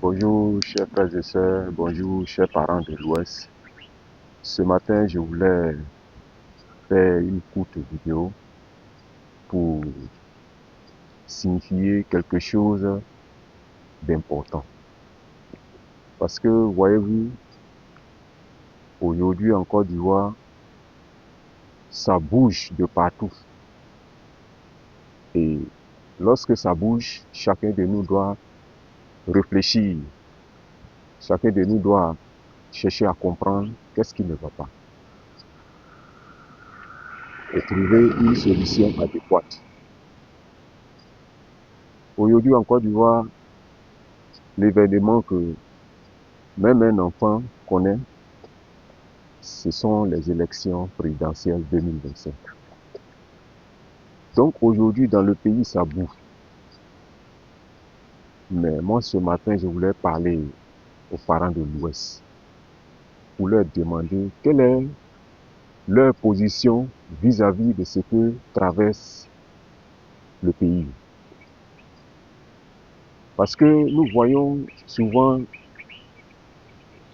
Bonjour chers frères et sœurs, bonjour chers parents de l'Ouest. Ce matin, je voulais faire une courte vidéo pour signifier quelque chose d'important. Parce que, voyez-vous, aujourd'hui en Côte d'Ivoire, ça bouge de partout. Et lorsque ça bouge, chacun de nous doit réfléchir. Chacun de nous doit chercher à comprendre qu'est-ce qui ne va pas. Et trouver une solution adéquate. Aujourd'hui en Côte d'Ivoire, l'événement que même un enfant connaît, ce sont les élections présidentielles 2025. Donc aujourd'hui dans le pays ça bouge. Mais moi ce matin je voulais parler aux parents de l'Ouest pour leur demander quelle est leur position vis-à-vis de ce que traverse le pays. Parce que nous voyons souvent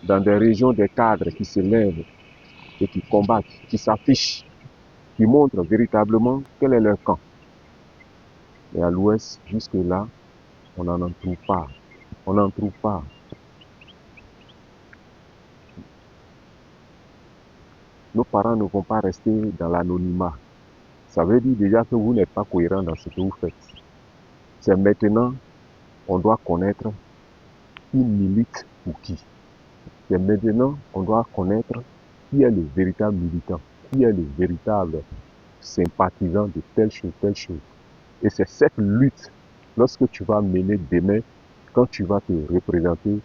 dans des régions des cadres qui se lèvent et qui combattent, qui s'affichent, qui montrent véritablement quel est leur camp. Et à l'Ouest, jusque-là, on n'en trouve pas. On n'en trouve pas. Nos parents ne vont pas rester dans l'anonymat. Ça veut dire déjà que vous n'êtes pas cohérent dans ce que vous faites. C'est maintenant, on doit connaître qui milite pour qui. C'est maintenant, on doit connaître qui est le véritable militant, qui est le véritable sympathisant de telle chose, telle chose. Et c'est cette lutte, lorsque tu vas mener demain, quand tu vas te représenter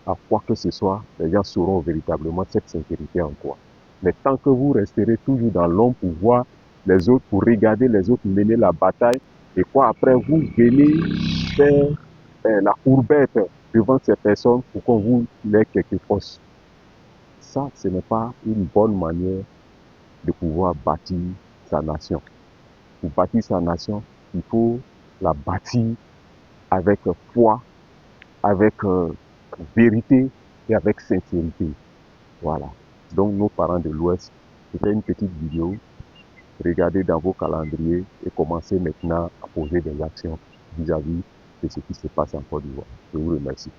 à quoi que ce soit, les gens sauront véritablement cette sincérité en toi. Mais tant que vous resterez toujours dans l'homme pour voir les autres, pour regarder les autres mener la bataille, et quoi après vous venez faire la courbette devant ces personnes pour qu'on vous ait quelque chose. Ça, ce n'est pas une bonne manière de pouvoir bâtir sa nation. Pour bâtir sa nation, il faut la bâtir avec foi, avec vérité et avec sincérité. Voilà. Donc nos parents de l'Ouest, c'était une petite vidéo. Regardez dans vos calendriers et commencez maintenant à poser des actions vis-à-vis de ce qui se passe en Côte d'Ivoire. Je vous remercie.